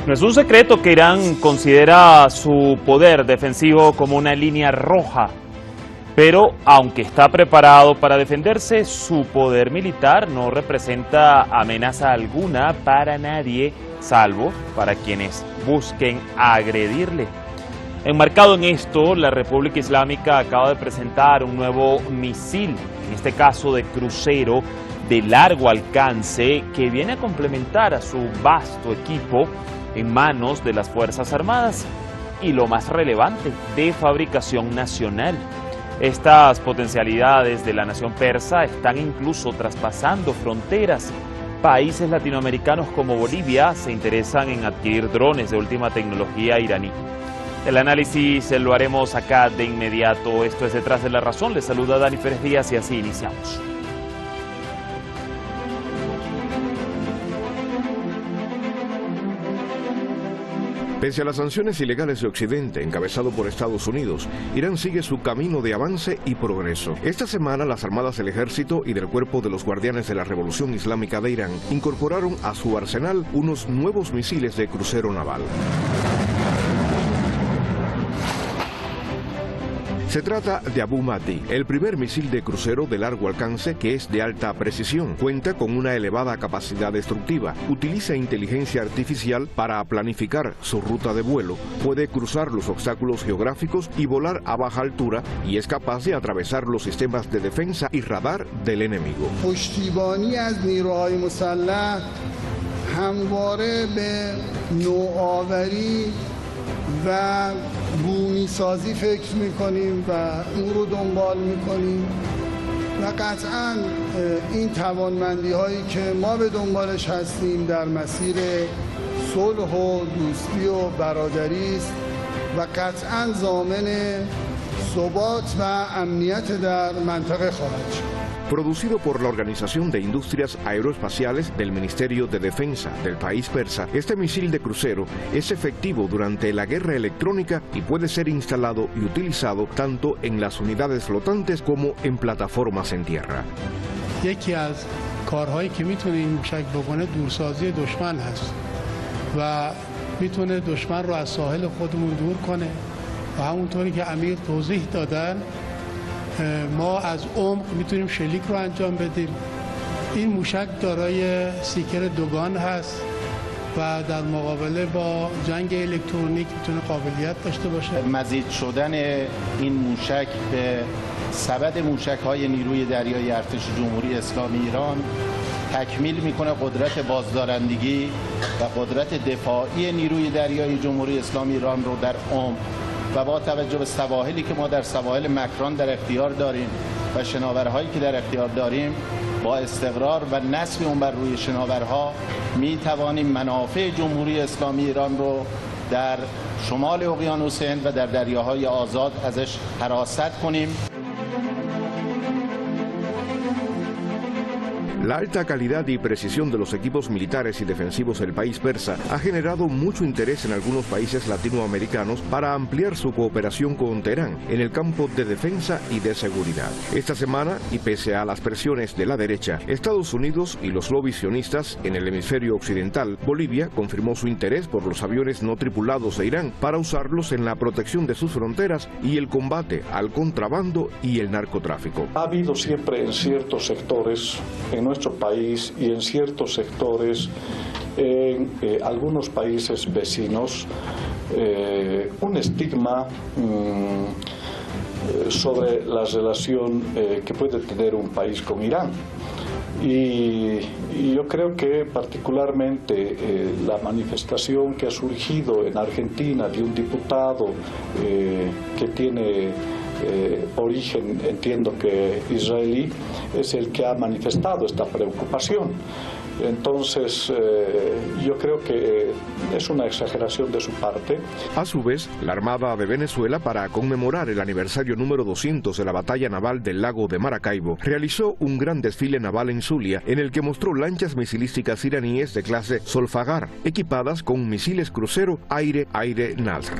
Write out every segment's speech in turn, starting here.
No es un secreto que Irán considera su poder defensivo como una línea roja, pero aunque está preparado para defenderse, su poder militar no representa amenaza alguna para nadie, salvo para quienes busquen agredirle. Enmarcado en esto, la República Islámica acaba de presentar un nuevo misil, en este caso de crucero de largo alcance, que viene a complementar a su vasto equipo en manos de las Fuerzas Armadas y, lo más relevante, de fabricación nacional. Estas potencialidades de la nación persa están incluso traspasando fronteras. Países latinoamericanos como Bolivia se interesan en adquirir drones de última tecnología iraní. El análisis lo haremos acá de inmediato. Esto es Detrás de la Razón. Les saluda Dani Pérez Díaz y así iniciamos. Pese a las sanciones ilegales de Occidente, encabezado por Estados Unidos, Irán sigue su camino de avance y progreso. Esta semana, las armadas del ejército y del cuerpo de los guardianes de la Revolución Islámica de Irán incorporaron a su arsenal unos nuevos misiles de crucero naval. Se trata de Abu Mahdi, el primer misil de crucero de largo alcance que es de alta precisión. Cuenta con una elevada capacidad destructiva, utiliza inteligencia artificial para planificar su ruta de vuelo, puede cruzar los obstáculos geográficos y volar a baja altura, y es capaz de atravesar los sistemas de defensa y radar del enemigo. و بومی سازی فکر میکنیم و اون رو دنبال میکنیم و قطعا این توانمندی هایی که ما به دنبالش هستیم در مسیر صلح و دوستی و برادری است و قطعا ضامن ثبات و امنیت در منطقه خواهد شد. Producido por la Organización de Industrias Aeroespaciales del Ministerio de Defensa del país persa, este misil de crucero es efectivo durante la guerra electrónica y puede ser instalado y utilizado tanto en las unidades flotantes como en plataformas en tierra. یکی از کارهایی که میتونه این موشک بکنه دورسازی دشمن هست و میتونه دشمن رو از ساحل خودمون دور کنه و همونطوری که امیر توضیح دادن ما از عمق میتونیم شلیک رو انجام بدیم. این موشک دارای سیکر دوگان هست و در مقابله با جنگ الکترونیک میتونه قابلیت داشته باشه. مزید شدن این موشک به سبد موشک‌های نیروی دریایی ارتش جمهوری اسلامی ایران تکمیل میکنه قدرت بازدارندگی و قدرت دفاعی نیروی دریایی جمهوری اسلامی ایران رو در عمق و با توجه به سواحلی که ما در سواحل مکران در اختیار داریم و شناورهایی که در اختیار داریم، با استقرار و نصب اون بر روی شناورها می توانیم منافع جمهوری اسلامی ایران رو در شمال اقیانوس هند و در دریاهای آزاد ازش حراست کنیم. La alta calidad y precisión de los equipos militares y defensivos del país persa ha generado mucho interés en algunos países latinoamericanos para ampliar su cooperación con Teherán en el campo de defensa y de seguridad. Esta semana, y pese a las presiones de la derecha, Estados Unidos y los lobbies sionistas en el hemisferio occidental, Bolivia confirmó su interés por los aviones no tripulados de Irán para usarlos en la protección de sus fronteras y el combate al contrabando y el narcotráfico. Ha habido siempre en ciertos sectores en nuestro país y en ciertos sectores en algunos países vecinos un estigma sobre la relación que puede tener un país con Irán. Y yo creo que particularmente la manifestación que ha surgido en Argentina de un diputado que tiene origen, entiendo que israelí, es el que ha manifestado esta preocupación. Entonces, yo creo que es una exageración de su parte. A su vez, la Armada de Venezuela, para conmemorar el aniversario número 200 de la batalla naval del lago de Maracaibo, realizó un gran desfile naval en Zulia, en el que mostró lanchas misilísticas iraníes de clase Solfagar, equipadas con misiles crucero aire-aire Nasr.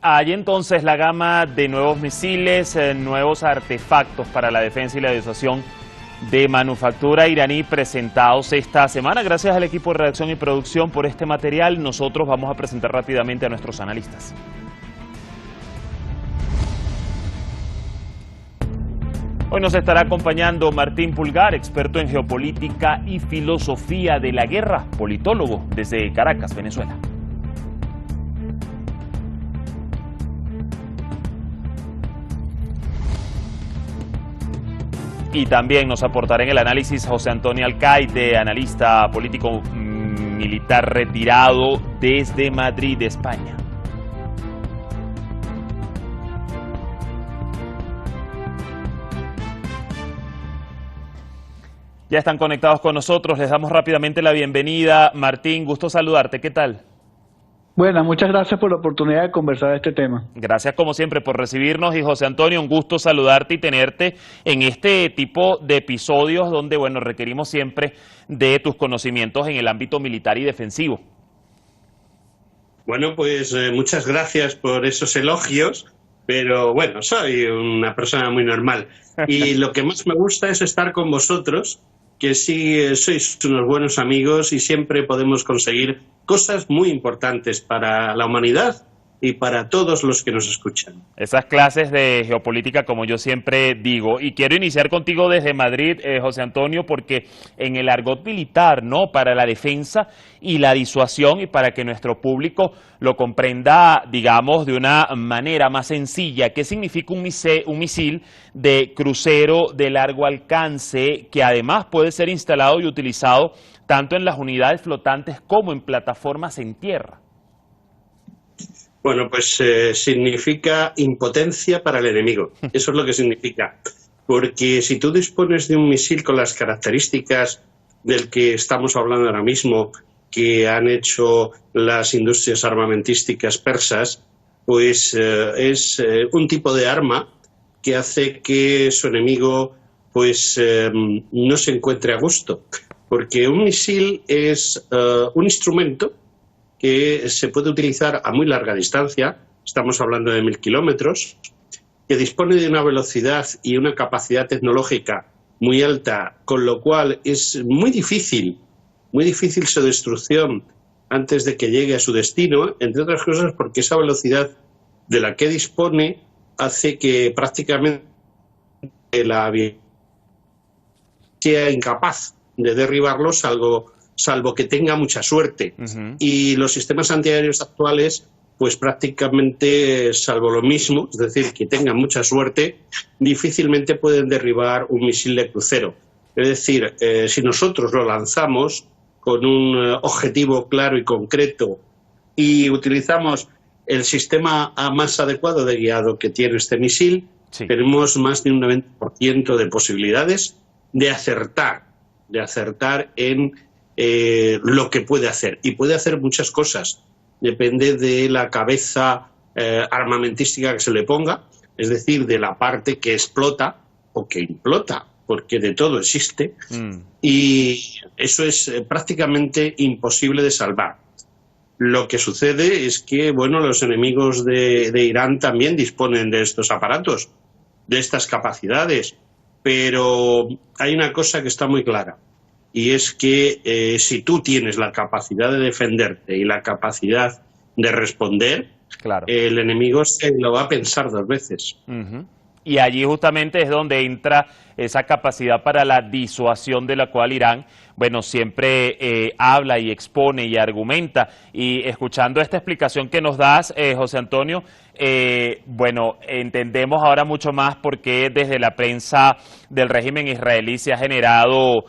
Hay entonces la gama de nuevos misiles, nuevos artefactos para la defensa y la disuasión de manufactura iraní presentados esta semana. Gracias al equipo de redacción y producción por este material. Nosotros vamos a presentar rápidamente a nuestros analistas. Hoy nos estará acompañando Martín Pulgar, experto en geopolítica y filosofía de la guerra, politólogo desde Caracas, Venezuela. Y también nos aportará en el análisis José Antonio Alcaide, analista político militar retirado desde Madrid, España. Ya están conectados con nosotros, les damos rápidamente la bienvenida. Martín, gusto saludarte, ¿qué tal? Bueno, muchas gracias por la oportunidad de conversar de este tema. Gracias como siempre por recibirnos y José Antonio, un gusto saludarte y tenerte en este tipo de episodios donde, bueno, requerimos siempre de tus conocimientos en el ámbito militar y defensivo. Bueno, pues muchas gracias por esos elogios, pero bueno, soy una persona muy normal y lo que más me gusta es estar con vosotros, que sí sois unos buenos amigos y siempre podemos conseguir cosas muy importantes para la humanidad y para todos los que nos escuchan. Esas clases de geopolítica, como yo siempre digo, y quiero iniciar contigo desde Madrid, José Antonio, porque en el argot militar, ¿no?, para la defensa y la disuasión y para que nuestro público lo comprenda, digamos, de una manera más sencilla, ¿qué significa un misil de crucero de largo alcance que además puede ser instalado y utilizado tanto en las unidades flotantes como en plataformas en tierra? Bueno, pues significa impotencia para el enemigo. Eso es lo que significa. Porque si tú dispones de un misil con las características del que estamos hablando ahora mismo, que han hecho las industrias armamentísticas persas, pues es un tipo de arma que hace que su enemigo pues no se encuentre a gusto. Porque un misil es un instrumento que se puede utilizar a muy larga distancia, estamos hablando de 1000 kilómetros, que dispone de una velocidad y una capacidad tecnológica muy alta, con lo cual es muy difícil su destrucción antes de que llegue a su destino, entre otras cosas porque esa velocidad de la que dispone hace que prácticamente la aviación sea incapaz de derribarlo, salvo que tenga mucha suerte. Y los sistemas antiaéreos actuales, pues prácticamente, salvo lo mismo, es decir, que tengan mucha suerte, difícilmente pueden derribar un misil de crucero. Es decir, si nosotros lo lanzamos con un objetivo claro y concreto y utilizamos el sistema más adecuado de guiado que tiene este misil, sí, tenemos más de un 90% de posibilidades de acertar en lo que puede hacer. Y puede hacer muchas cosas. Depende de la cabeza armamentística que se le ponga, es decir, de la parte que explota o que implota, porque de todo existe. Y eso es prácticamente imposible de salvar. Lo que sucede es que, bueno, los enemigos de Irán también disponen de estos aparatos, de estas capacidades, pero hay una cosa que está muy clara. Y es que si tú tienes la capacidad de defenderte y la capacidad de responder, claro, el enemigo se lo va a pensar 2 veces. Y allí justamente es donde entra esa capacidad para la disuasión de la cual Irán, bueno, siempre habla y expone y argumenta. Y escuchando esta explicación que nos das, José Antonio, bueno, entendemos ahora mucho más por qué desde la prensa del régimen israelí se ha generado,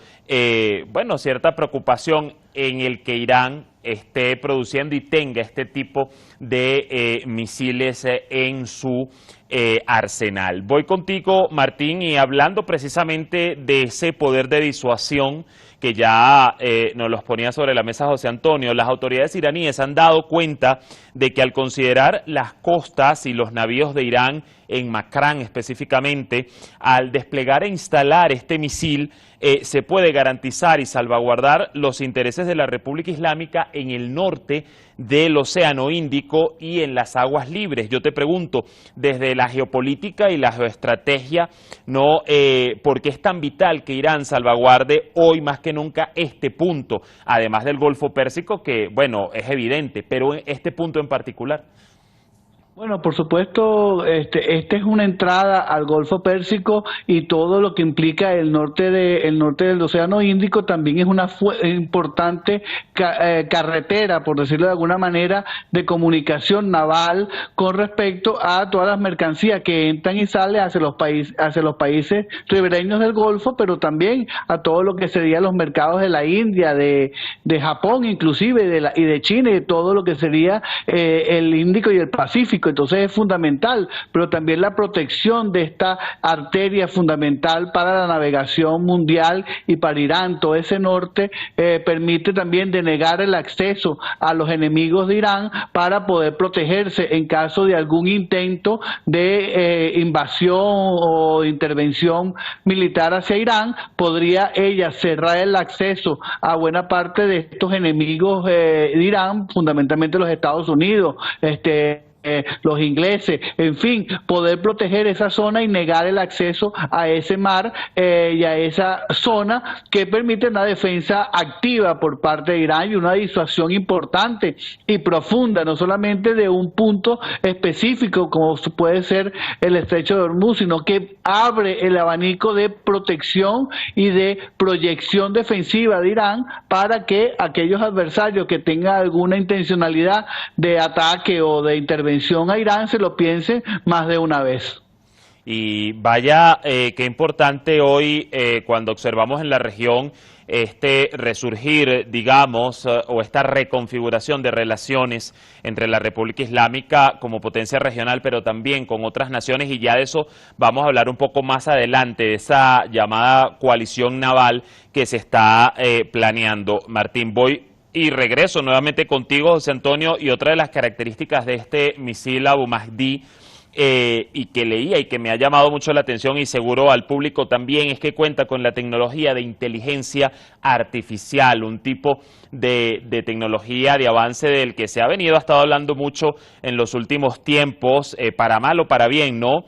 bueno, cierta preocupación. en el que Irán esté produciendo y tenga este tipo de misiles en su arsenal. Voy contigo, Martín, y hablando precisamente de ese poder de disuasión que ya nos los ponía sobre la mesa José Antonio, las autoridades iraníes han dado cuenta de que al considerar las costas y los navíos de Irán en Makran específicamente, al desplegar e instalar este misil, se puede garantizar y salvaguardar los intereses de la República Islámica en el norte del Océano Índico y en las aguas libres. Yo te pregunto, desde la geopolítica y la geoestrategia, ¿por qué es tan vital que Irán salvaguarde hoy más que nunca este punto, además del Golfo Pérsico, que, bueno, es evidente, pero este punto en particular? Bueno, por supuesto, esta es una entrada al Golfo Pérsico y todo lo que implica el norte del Océano Índico también es una importante carretera, por decirlo de alguna manera, de comunicación naval con respecto a todas las mercancías que entran y salen hacia los países ribereños del Golfo, pero también a todo lo que serían los mercados de la India, de Japón inclusive, y de China, y de todo lo que sería el Índico y el Pacífico. Entonces es fundamental, pero también la protección de esta arteria fundamental para la navegación mundial y para Irán. Todo ese norte permite también denegar el acceso a los enemigos de Irán para poder protegerse en caso de algún intento de invasión o de intervención militar hacia Irán. Podría ella cerrar el acceso a buena parte de estos enemigos de Irán, fundamentalmente los Estados Unidos, los ingleses, en fin, poder proteger esa zona y negar el acceso a ese mar y a esa zona que permite una defensa activa por parte de Irán y una disuasión importante y profunda, no solamente de un punto específico como puede ser el estrecho de Hormuz, sino que abre el abanico de protección y de proyección defensiva de Irán para que aquellos adversarios que tengan alguna intencionalidad de ataque o de intervención a Irán se lo piense más de una vez. Y vaya, qué importante hoy cuando observamos en la región este resurgir, digamos, o esta reconfiguración de relaciones entre la República Islámica como potencia regional, pero también con otras naciones, y ya de eso vamos a hablar un poco más adelante, de esa llamada coalición naval que se está planeando. Martín, voy y regreso nuevamente contigo, José Antonio, y otra de las características de este misil Abu Mahdi, y que leía y que me ha llamado mucho la atención y seguro al público también, es que cuenta con la tecnología de inteligencia artificial, un tipo de tecnología de avance del que se ha estado hablando mucho en los últimos tiempos, para mal o para bien, ¿no?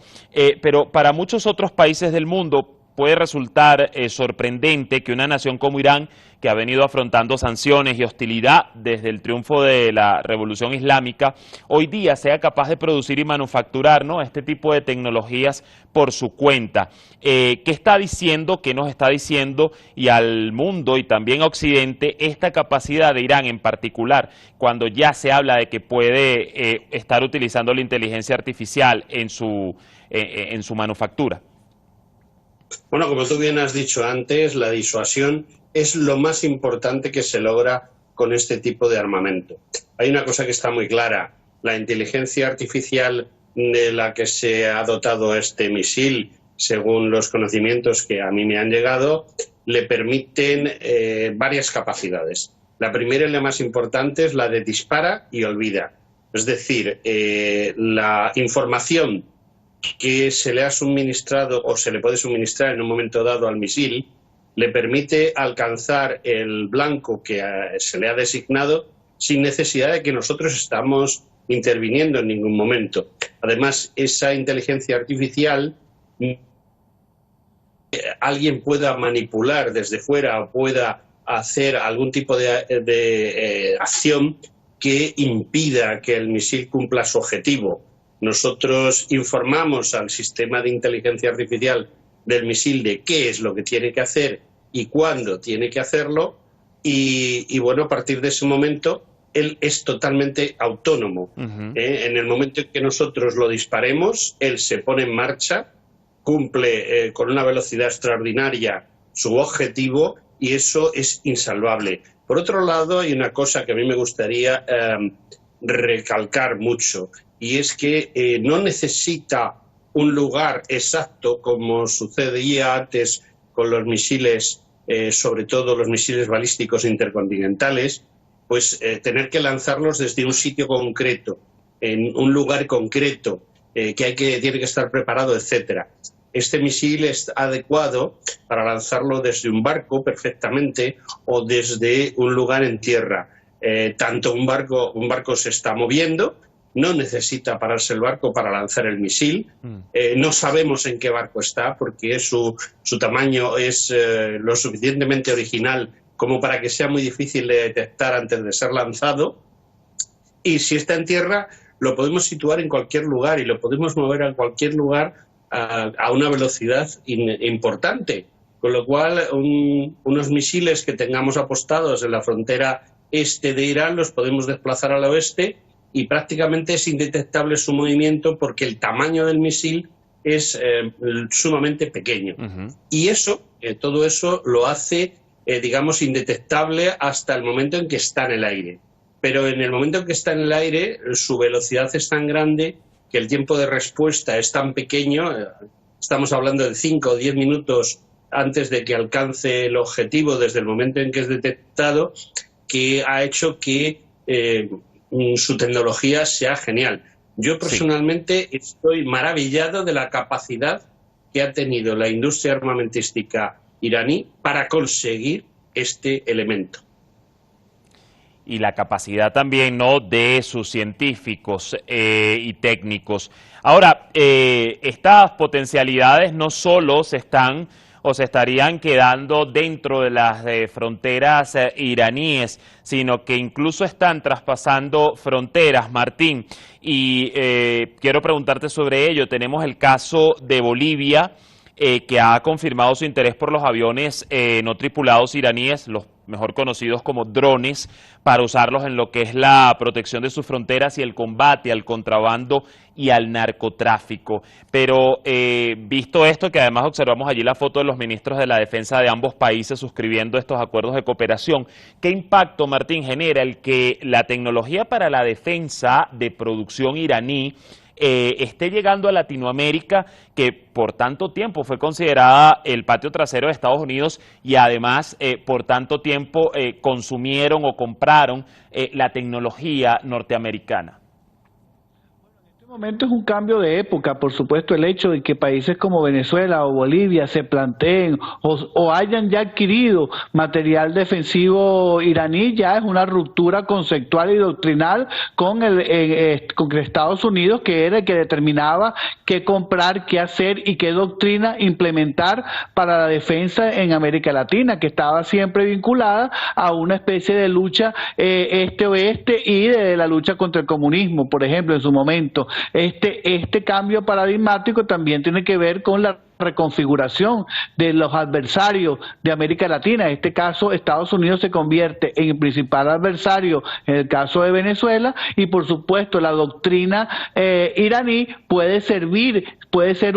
Pero para muchos otros países del mundo puede resultar sorprendente que una nación como Irán, que ha venido afrontando sanciones y hostilidad desde el triunfo de la Revolución Islámica, hoy día sea capaz de producir y manufacturar, ¿no?, este tipo de tecnologías por su cuenta. ¿Qué está diciendo, qué nos está diciendo y al mundo y también a Occidente esta capacidad de Irán en particular, cuando ya se habla de que puede estar utilizando la inteligencia artificial en su manufactura? Bueno, como tú bien has dicho antes, la disuasión es lo más importante que se logra con este tipo de armamento. Hay una cosa que está muy clara: la inteligencia artificial de la que se ha dotado este misil, según los conocimientos que a mí me han llegado, le permiten varias capacidades. La primera y la más importante es la de dispara y olvida. Es decir, la información que se le ha suministrado o se le puede suministrar en un momento dado al misil le permite alcanzar el blanco que se le ha designado sin necesidad de que nosotros estamos interviniendo en ningún momento. Además, esa inteligencia artificial alguien pueda manipular desde fuera o pueda hacer algún tipo de acción que impida que el misil cumpla su objetivo. Nosotros informamos al sistema de inteligencia artificial del misil de qué es lo que tiene que hacer y cuándo tiene que hacerlo, y bueno, a partir de ese momento él es totalmente autónomo. En el momento en que nosotros lo disparemos, él se pone en marcha, cumple con una velocidad extraordinaria su objetivo y eso es insalvable. Por otro lado, hay una cosa que a mí me gustaría recalcar mucho, y es que no necesita un lugar exacto, como sucedía antes con los misiles, sobre todo los misiles balísticos intercontinentales, pues tener que lanzarlos desde un sitio concreto, en un lugar concreto, tiene que estar preparado, etcétera. Este misil es adecuado para lanzarlo desde un barco perfectamente o desde un lugar en tierra. Tanto un barco se está moviendo, no necesita pararse el barco para lanzar el misil. No sabemos en qué barco está porque su tamaño es lo suficientemente original como para que sea muy difícil de detectar antes de ser lanzado. Y si está en tierra, lo podemos situar en cualquier lugar y lo podemos mover a cualquier lugar a una velocidad importante. Con lo cual, unos misiles que tengamos apostados en la frontera este de Irán los podemos desplazar al oeste y prácticamente es indetectable su movimiento porque el tamaño del misil es sumamente pequeño. Y todo eso lo hace, digamos, indetectable hasta el momento en que está en el aire. Pero en el momento en que está en el aire, su velocidad es tan grande que el tiempo de respuesta es tan pequeño, estamos hablando de 5 o 10 minutos antes de que alcance el objetivo desde el momento en que es detectado, que ha hecho que su tecnología sea genial. Yo personalmente estoy maravillado de la capacidad que ha tenido la industria armamentística iraní para conseguir este elemento. Y la capacidad también, ¿no?, de sus científicos y técnicos. Ahora, estas potencialidades no solo se estarían quedando dentro de las fronteras iraníes, sino que incluso están traspasando fronteras, Martín. Y quiero preguntarte sobre ello. Tenemos el caso de Bolivia, que ha confirmado su interés por los aviones no tripulados iraníes, los mejor conocidos como drones, para usarlos en lo que es la protección de sus fronteras y el combate al contrabando y al narcotráfico. Pero visto esto, que además observamos allí la foto de los ministros de la defensa de ambos países suscribiendo estos acuerdos de cooperación, ¿qué impacto, Martín, genera el que la tecnología para la defensa de producción iraní esté llegando a Latinoamérica, que por tanto tiempo fue considerada el patio trasero de Estados Unidos y además por tanto tiempo consumieron o compraron la tecnología norteamericana? En este momento es un cambio de época, por supuesto. El hecho de que países como Venezuela o Bolivia se planteen o hayan ya adquirido material defensivo iraní ya es una ruptura conceptual y doctrinal con Estados Unidos, que era el que determinaba qué comprar, qué hacer y qué doctrina implementar para la defensa en América Latina, que estaba siempre vinculada a una especie de lucha este-oeste y de la lucha contra el comunismo, por ejemplo, en su momento. Este cambio paradigmático también tiene que ver con la reconfiguración de los adversarios de América Latina. En este caso, Estados Unidos se convierte en el principal adversario en el caso de Venezuela y, por supuesto, la doctrina iraní puede ser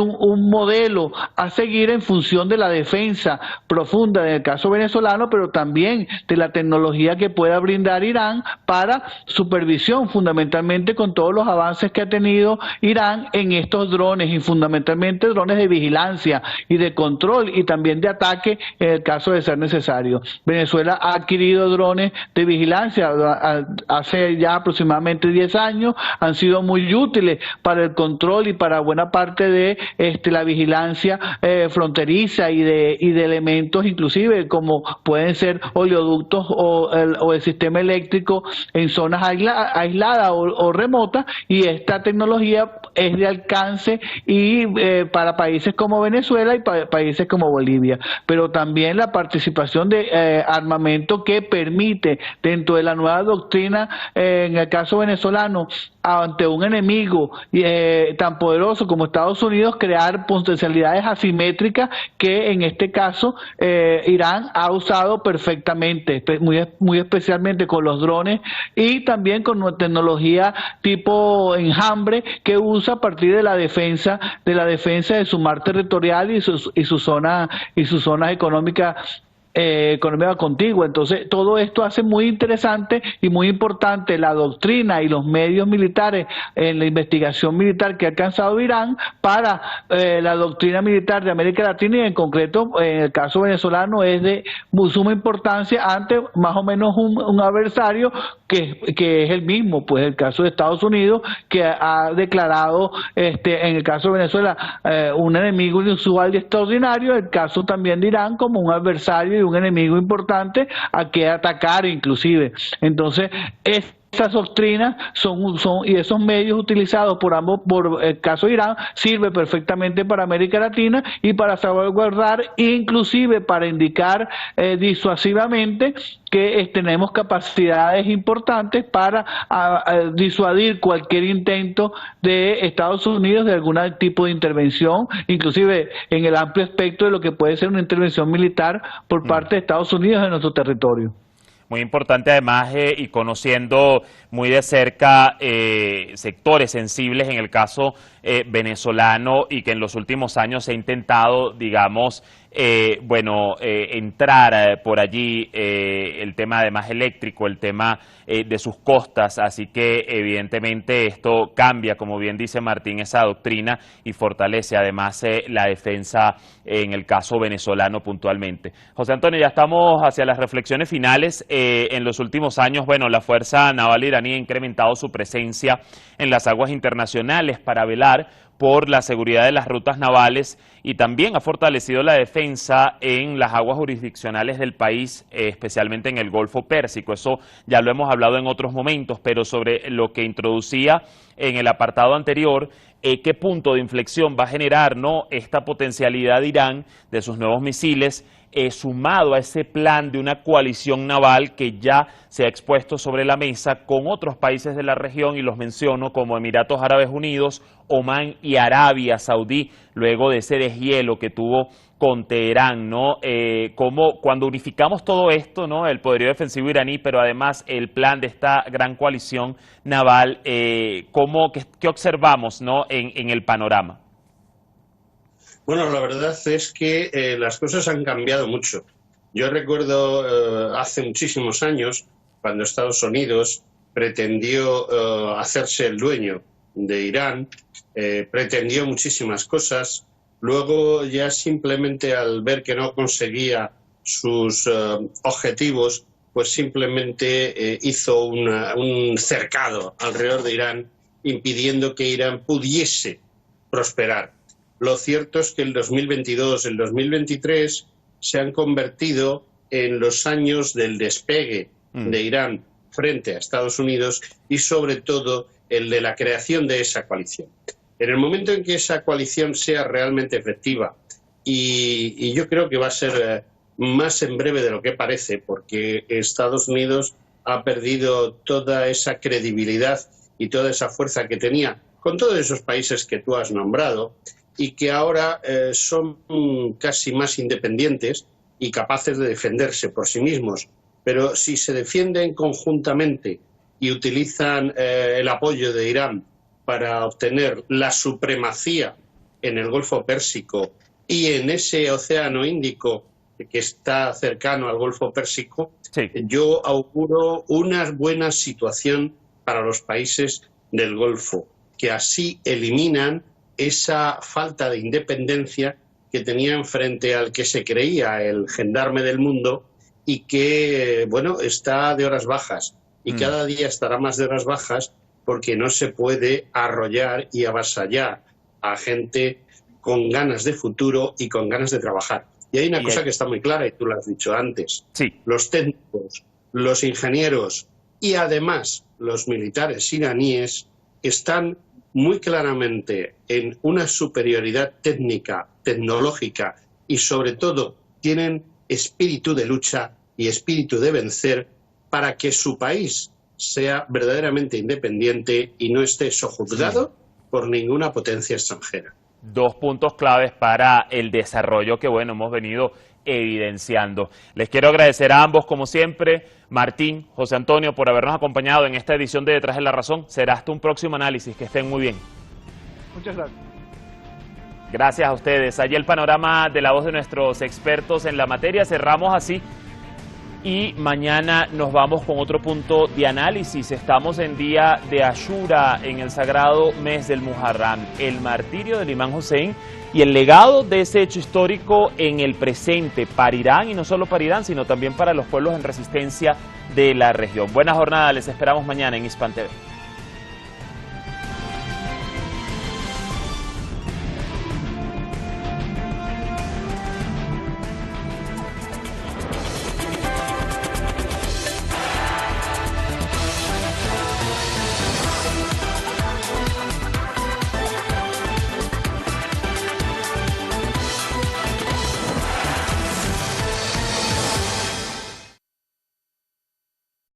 un modelo a seguir en función de la defensa profunda en el caso venezolano, pero también de la tecnología que pueda brindar Irán para supervisión, fundamentalmente con todos los avances que ha tenido Irán en estos drones y fundamentalmente drones de vigilancia y de control y también de ataque en el caso de ser necesario. Venezuela ha adquirido drones de vigilancia hace ya aproximadamente 10 años, han sido muy útiles para el control y para buena parte de la vigilancia fronteriza y de elementos inclusive como pueden ser oleoductos o el sistema eléctrico en zonas aisladas o remotas, y esta tecnología es de alcance y para países como Venezuela y países como Bolivia, pero también la participación de armamento que permite dentro de la nueva doctrina en el caso venezolano ante un enemigo tan poderoso como Estados Unidos, crear potencialidades asimétricas que en este caso Irán ha usado perfectamente, muy especialmente con los drones y también con tecnología tipo enjambre que usa a partir de la defensa de su mar territorial y sus zonas económicas economía contigua. Entonces, todo esto hace muy interesante y muy importante la doctrina y los medios militares en la investigación militar que ha alcanzado Irán para la doctrina militar de América Latina, y en concreto, en el caso venezolano, es de suma importancia ante más o menos un adversario que es el mismo, pues el caso de Estados Unidos, que ha declarado, en el caso de Venezuela, un enemigo inusual y extraordinario, el caso también de Irán como un adversario y un enemigo importante a que atacar inclusive. Entonces, estas doctrinas y esos medios utilizados por ambos, por el caso de Irán, sirve perfectamente para América Latina y para salvaguardar, inclusive para indicar disuasivamente que tenemos capacidades importantes para disuadir cualquier intento de Estados Unidos de algún tipo de intervención, inclusive en el amplio espectro de lo que puede ser una intervención militar por parte de Estados Unidos en nuestro territorio. Muy importante además, y conociendo muy de cerca sectores sensibles en el caso venezolano, y que en los últimos años se ha intentado, digamos, entrar por allí el tema además eléctrico, el tema de sus costas, así que evidentemente esto cambia, como bien dice Martín, esa doctrina y fortalece además la defensa en el caso venezolano puntualmente. José Antonio, ya estamos hacia las reflexiones finales. En los últimos años, la Fuerza Naval iraní ha incrementado su presencia en las aguas internacionales para velar por la seguridad de las rutas navales, y también ha fortalecido la defensa en las aguas jurisdiccionales del país, especialmente en el Golfo Pérsico. Eso ya lo hemos hablado en otros momentos, pero sobre lo que introducía en el apartado anterior, ¿qué punto de inflexión va a generar esta potencialidad de Irán, de sus nuevos misiles, sumado a ese plan de una coalición naval que ya se ha expuesto sobre la mesa con otros países de la región, y los menciono como Emiratos Árabes Unidos, Omán y Arabia Saudí, luego de ese deshielo que tuvo con Teherán, como cuando unificamos todo esto, el poderío defensivo iraní, pero además el plan de esta gran coalición naval, ¿qué observamos en el panorama? Bueno, la verdad es que las cosas han cambiado mucho. Yo recuerdo hace muchísimos años, cuando Estados Unidos pretendió hacerse el dueño de Irán, pretendió muchísimas cosas. Luego, ya simplemente al ver que no conseguía sus objetivos, pues simplemente hizo un cercado alrededor de Irán, impidiendo que Irán pudiese prosperar. Lo cierto es que el 2022, el 2023 se han convertido en los años del despegue de Irán frente a Estados Unidos, y sobre todo el de la creación de esa coalición. En el momento en que esa coalición sea realmente efectiva, y yo creo que va a ser más en breve de lo que parece, porque Estados Unidos ha perdido toda esa credibilidad y toda esa fuerza que tenía con todos esos países que tú has nombrado, y que ahora son casi más independientes y capaces de defenderse por sí mismos. Pero si se defienden conjuntamente y utilizan el apoyo de Irán para obtener la supremacía en el Golfo Pérsico y en ese Océano Índico que está cercano al Golfo Pérsico, sí, yo auguro una buena situación para los países del Golfo, que así eliminan esa falta de independencia que tenían frente al que se creía el gendarme del mundo, y que, está de horas bajas, y cada día estará más de horas bajas, porque no se puede arrollar y avasallar a gente con ganas de futuro y con ganas de trabajar. Y hay una cosa que está muy clara, y tú lo has dicho antes. Sí. Los técnicos, los ingenieros y además los militares iraníes están muy claramente en una superioridad técnica, tecnológica, y sobre todo tienen espíritu de lucha y espíritu de vencer para que su país sea verdaderamente independiente y no esté sojuzgado por ninguna potencia extranjera. Dos puntos claves para el desarrollo que, hemos venido evidenciando. Les quiero agradecer a ambos, como siempre, Martín, José Antonio, por habernos acompañado en esta edición de Detrás de la Razón. Será hasta un próximo análisis. Que estén muy bien. Muchas gracias. Gracias a ustedes. Allí el panorama de la voz de nuestros expertos en la materia. Cerramos así y mañana nos vamos con otro punto de análisis. Estamos en día de Ashura, en el sagrado mes del Muharram, el martirio del Imam Hussein y el legado de ese hecho histórico en el presente para Irán, y no solo para Irán, sino también para los pueblos en resistencia de la región. Buena jornada, les esperamos mañana en Hispan TV.